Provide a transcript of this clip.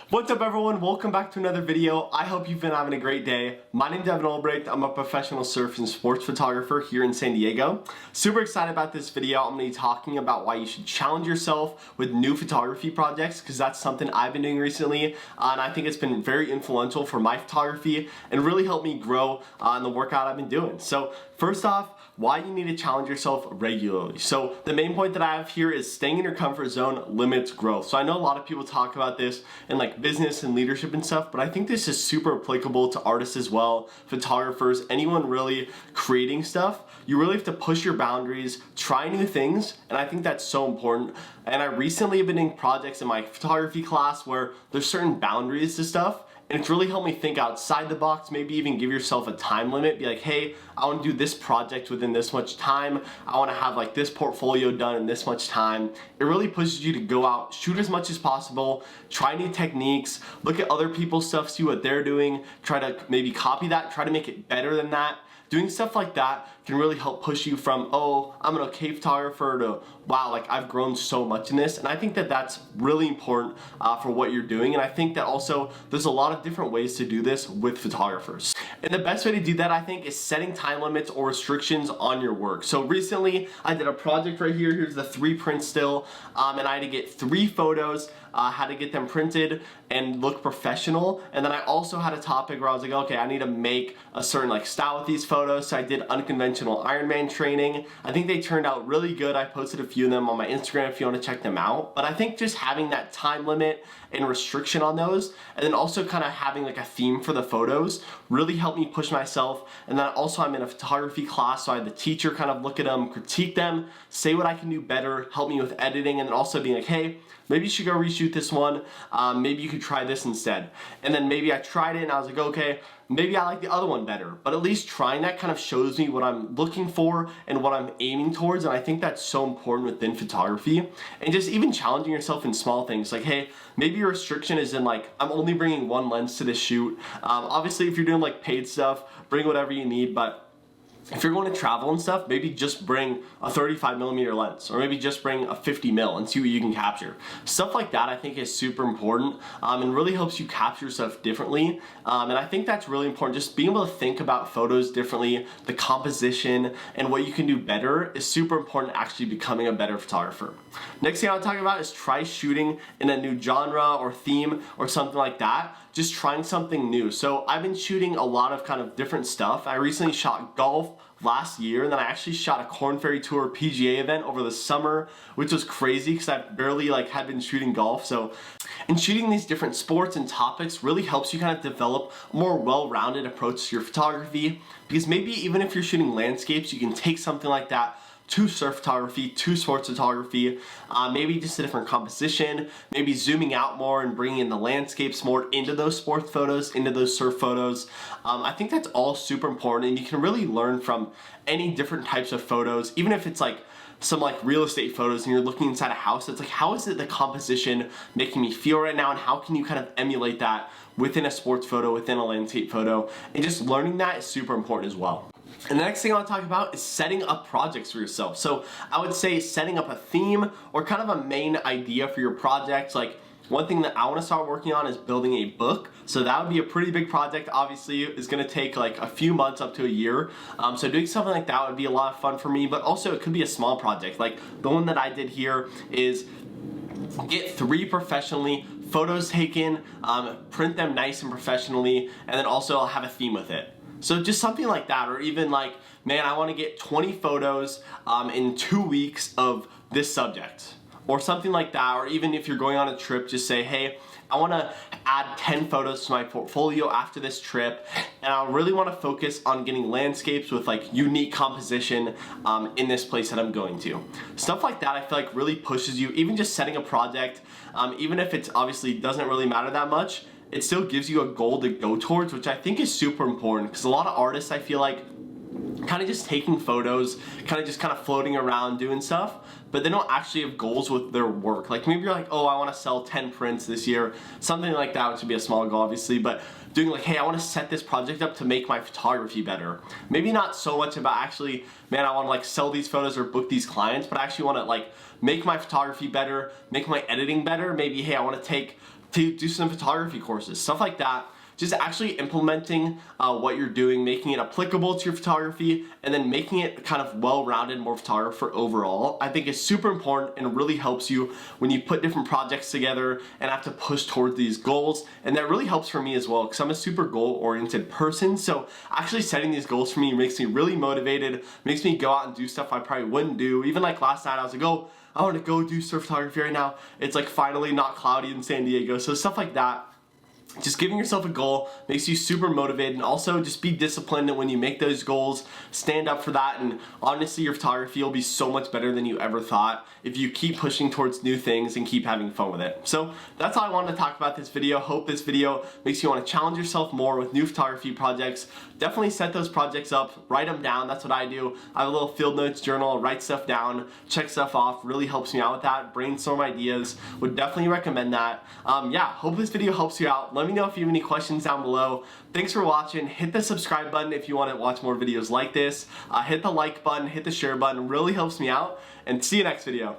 What's up everyone, welcome back to another video. I hope you've been having a great day. My name's Evan Olbricht. I'm a professional surf and sports photographer here in San Diego. Super excited about this video. I'm going to be talking about why you should challenge yourself with new photography projects, because that's something I've been doing recently, and I think it's been very influential for my photography and really helped me grow in the workout I've been doing. So first off, why you need to challenge yourself regularly. So the main point that I have here is staying in your comfort zone limits growth. So I know a lot of people talk about this in like business and leadership and stuff, but I think this is super applicable to artists as well, photographers, anyone really creating stuff. You really have to push your boundaries, try new things, and I think that's so important. And I recently have been doing projects in my photography class where there's certain boundaries to stuff, and it's really helped me think outside the box, maybe even give yourself a time limit. Be like, hey, I want to do this project within this much time. I want to have like this portfolio done in this much time. It really pushes you to go out, shoot as much as possible, try new techniques, look at other people's stuff, see what they're doing, try to maybe copy that, try to make it better than that. Doing stuff like that can really help push you from, oh, I'm an okay photographer, to, wow, like I've grown so much in this. And I think that that's really important for what you're doing. And I think that also there's a lot of different ways to do this with photographers. And the best way to do that, I think, is setting time limits or restrictions on your work. So recently I did a project right here. Here's the 3 prints still. And I had to get 3 photos, had to get them printed and look professional. And then I also had a topic where I was like, okay, I need to make a certain like style with these photos. So I did unconventional Ironman training. I think they turned out really good. I posted a few of them on my Instagram if you want to check them out. But I think just having that time limit and restriction on those, and then also kind of having like a theme for the photos, really helped me push myself. And then also I'm in a photography class, so I had the teacher kind of look at them, critique them, say what I can do better, help me with editing, and then also being like, hey, maybe you should go reshoot this one. Maybe you could try this instead. And then maybe I tried it and I was like, okay, maybe I like the other one better. But at least trying that kind of shows me what I'm looking for and what I'm aiming towards. And I think that's so important within photography. And just even challenging yourself in small things. Like, hey, maybe your restriction is in like, I'm only bringing 1 lens to this shoot. Obviously, if you're doing like paid stuff, bring whatever you need. But if you're going to travel and stuff, maybe just bring a 35mm lens, or maybe just bring a 50mm and see what you can capture. Stuff like that I think is super important and really helps you capture stuff differently. And I think that's really important. Just being able to think about photos differently, the composition, and what you can do better is super important to actually becoming a better photographer. Next thing I'll talk about is try shooting in a new genre or theme or something like that. Just trying something new. So I've been shooting a lot of kind of different stuff. I recently shot golf last year, and then I actually shot a Korn Ferry Tour PGA event over the summer, which was crazy because I barely like had been shooting golf. So, and shooting these different sports and topics really helps you kind of develop a more well-rounded approach to your photography, because maybe even if you're shooting landscapes, you can take something like that to surf photography, to sports photography, maybe just a different composition, maybe zooming out more and bringing in the landscapes more into those sports photos, into those surf photos. I think that's all super important, and you can really learn from any different types of photos, even if it's like some like real estate photos and you're looking inside a house. It's like, how is it the composition making me feel right now, and how can you kind of emulate that within a sports photo, within a landscape photo, and just learning that is super important as well. And the next thing I want to talk about is setting up projects for yourself. So I would say setting up a theme or kind of a main idea for your project. Like, one thing that I want to start working on is building a book. So that would be a pretty big project. Obviously, it's going to take like a few months up to a year. So doing something like that would be a lot of fun for me, but also it could be a small project. Like the one that I did here is get 3 professionally photos taken, print them nice and professionally, and then also I'll have a theme with it. So just something like that, or even like, man, I want to get 20 photos in 2 weeks of this subject, or something like that. Or even if you're going on a trip, just say, hey, I want to add 10 photos to my portfolio after this trip, and I really want to focus on getting landscapes with like unique composition in this place that I'm going to. Stuff like that I feel like really pushes you. Even just setting a project, even if it's obviously doesn't really matter that much, it still gives you a goal to go towards, which I think is super important, because a lot of artists, I feel like, kind of just taking photos, kind of floating around doing stuff, but they don't actually have goals with their work. Like maybe you're like, oh, I want to sell 10 prints this year, something like that, which would be a small goal obviously, but doing like, hey, I want to set this project up to make my photography better. Maybe not so much about actually, man, I want to like sell these photos or book these clients, but I actually want to like make my photography better, make my editing better. Maybe, hey, I want to take to do some photography courses, stuff like that. Just actually implementing what you're doing, making it applicable to your photography, and then making it kind of well-rounded, more photographer overall, I think is super important and really helps you when you put different projects together and have to push towards these goals. And that really helps for me as well, because I'm a super goal-oriented person. So actually setting these goals for me makes me really motivated, makes me go out and do stuff I probably wouldn't do. Even like last night, I was like, oh, I want to go do surf photography right now. It's like finally not cloudy in San Diego. So stuff like that. Just giving yourself a goal makes you super motivated, and also just be disciplined when you make those goals, stand up for that, and honestly your photography will be so much better than you ever thought if you keep pushing towards new things and keep having fun with it. So that's all I wanted to talk about this video. Hope this video makes you want to challenge yourself more with new photography projects. Definitely set those projects up, write them down. That's what I do. I have a little field notes journal, write stuff down, check stuff off, really helps me out with that, brainstorm ideas, would definitely recommend that. Yeah, hope this video helps you out. Let me know if you have any questions down below. Thanks for watching. Hit the subscribe button if you want to watch more videos like this. Hit the like button, hit the share button, really helps me out, and see you next video.